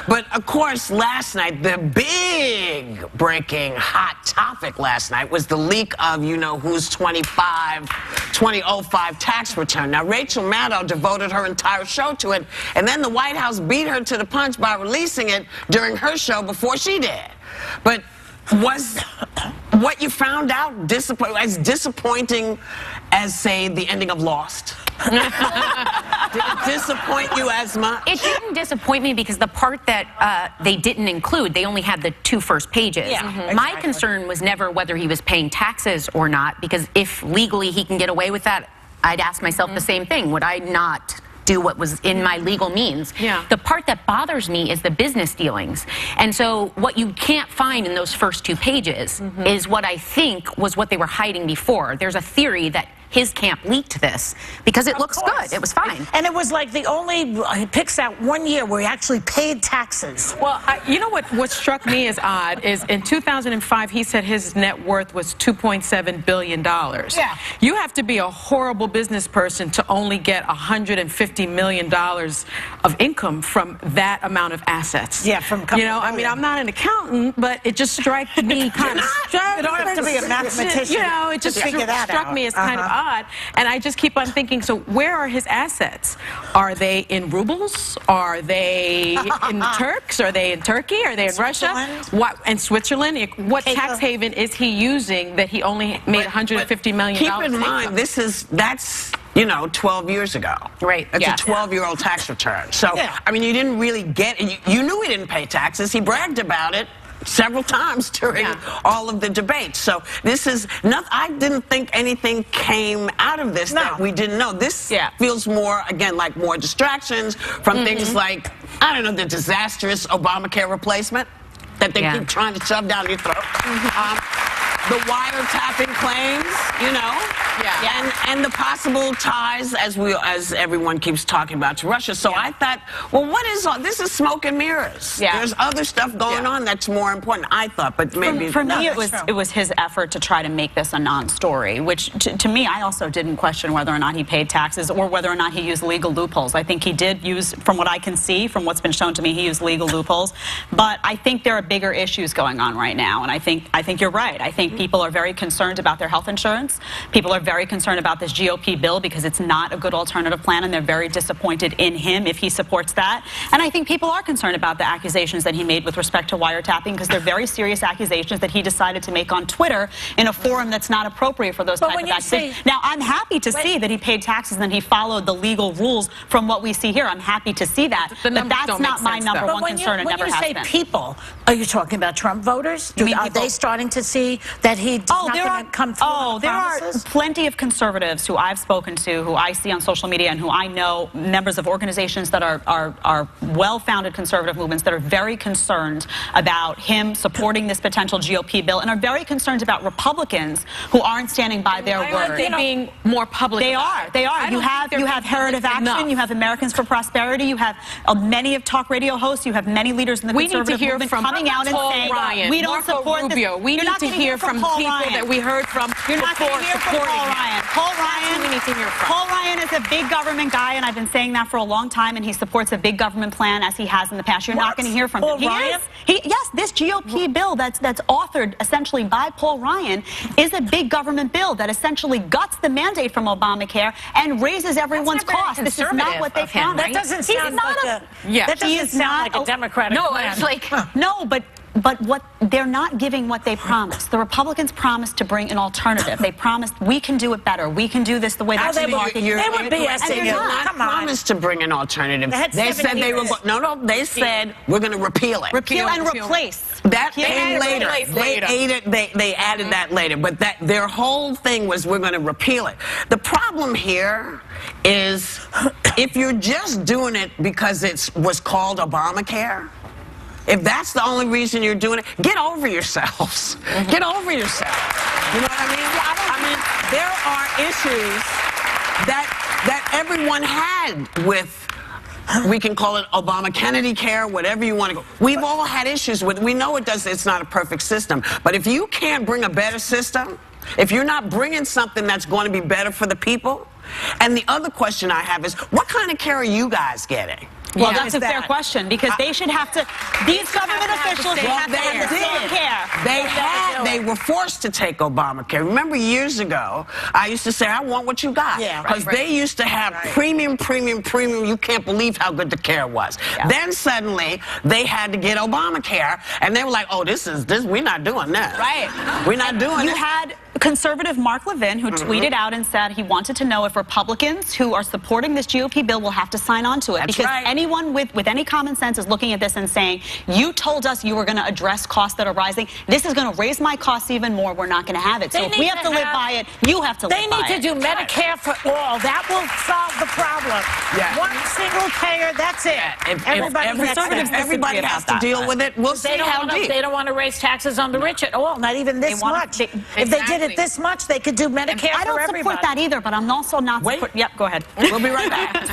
But of course, last night, the big breaking hot topic last night was the leak of who's 2005 tax return. Now, Rachel Maddow devoted her entire show to it, and then the White House beat her to the punch by releasing it during her show before she did. But was what you found out as disappointing as, say, the ending of Lost? Did it disappoint you as much? It didn't disappoint me because the part that they didn't include, they only had the 2 first pages. Yeah, exactly. My concern was never whether he was paying taxes or not, because if legally he can get away with that, I'd ask myself the same thing. Would I not do what was in my legal means? Yeah. The part that bothers me is the business dealings. And so what you can't find in those first 2 pages is what I think was what they were hiding before. There's a theory that his camp leaked this because it looks good. It was fine. And it was like he picks out 1 year where he actually paid taxes. Well, you know what struck me as odd is in 2005, he said his net worth was $2.7 billion. Yeah. You have to be a horrible business person to only get $150 million of income from that amount of assets. Yeah, from I mean, I'm not an accountant, but it just struck me kind of... You don't have to be a mathematician. It just figure that struck out. me as kind of odd. And I just keep on thinking, so where are his assets? Are they in rubles? Are they in Turks? Are they in Turkey? Are they in Russia? What, in Switzerland? What tax haven is he using that he only made $150 million? Keep in mind, that's 12 years ago. Right. It's a 12-year-old tax return. So, I mean, you didn't really get it. You knew he didn't pay taxes. He bragged about it several times during all of the debates. So this is not, I didn't think anything came out of this that we didn't know. This feels more, again, like more distractions from things like, I don't know, the disastrous Obamacare replacement that they keep trying to shove down your throat. The wiretapping claims, and the possible ties, as everyone keeps talking about, to Russia. So I thought, well, what is all this? Is smoke and mirrors. There's other stuff going on that's more important, I thought, but maybe for me it was his effort to try to make this a non-story, which to me, I also didn't question whether or not he paid taxes or whether or not he used legal loopholes. I think he did use, from what I can see, from what's been shown to me, he used legal loopholes. But I think there are bigger issues going on right now, and I think you're right. I think people are very concerned about their health insurance. People are very concerned about this GOP bill because it's not a good alternative plan, and they're very disappointed in him if he supports that. And I think people are concerned about the accusations that he made with respect to wiretapping, because they're very serious accusations that he decided to make on Twitter in a forum that's not appropriate for those types of accusations. Now, I'm happy to see that he paid taxes and he followed the legal rules from what we see here. I'm happy to see that. But that's not my number one concern. It never has been. When you say people, are you talking about Trump voters? Are they starting to see that he's not going to come through on the there are promises? plenty of conservatives who I've spoken to, who I see on social media, and who I know, members of organizations that are well-founded conservative movements, that are very concerned about him supporting this potential GOP bill, and are very concerned about Republicans who aren't standing by their word. Are they being more public? They are. They are. You have Heritage Action. You have Americans for Prosperity. You have many of talk radio hosts. You have many leaders in the conservative movement coming out and saying, Ryan, we don't support Rubio. We need to hear from people that we heard from You're not going to hear from Paul Ryan. Paul Ryan is a big government guy, and I've been saying that for a long time, and he supports a big government plan as he has in the past. You're not going to hear from him. Yes, this GOP bill that's authored essentially by Paul Ryan is a big government bill that essentially guts the mandate from Obamacare and raises everyone's cost. This is not what they found. That doesn't sound like a Democratic plan. It's like no, but what they're not giving what they promised. The Republicans promised to bring an alternative. They promised we can do it better. We can do this the way that they were BSing you. Come on. Promised to bring an alternative. They said they were. They said we're going to repeal it. Repeal and replace. That came later. They added that later. But their whole thing was we're going to repeal it. The problem here is if you're just doing it because it was called Obamacare. If that's the only reason you're doing it, get over yourselves. Get over yourself. You know what I mean? I mean, there are issues that everyone had with, we can call it Obama Kennedy care, whatever you want to go. We've all had issues with, we know it's not a perfect system. But if you can't bring a better system, if you're not bringing something that's going to be better for the people, and the other question I have is, what kind of care are you guys getting? Well, that's a fair question, because they should have to, these government officials should have to have the same care. They were forced to take Obamacare. Remember years ago, I used to say, I want what you got. Because they used to have premium. You can't believe how good the care was. Then suddenly, they had to get Obamacare, and they were like, oh, we're not doing that. Right. We're not doing it. You had conservative Mark Levin, who tweeted out and said he wanted to know if Republicans who are supporting this GOP bill will have to sign on to it. Because anyone with any common sense is looking at this and saying, you told us you were going to address costs that are rising. This is going to raise my costs even more. We're not going to have it. So if we have to live by it, you have to live by it. They need to do Medicare for all. That will solve the problem. One single payer, that's it. Everybody has to deal with it. We'll see how deep. They don't want to raise taxes on the rich at all, not even this much. If they did it this much, they could do Medicare for everybody. I don't support that either, but I'm also not... Wait. Yep, go ahead. We'll be right back.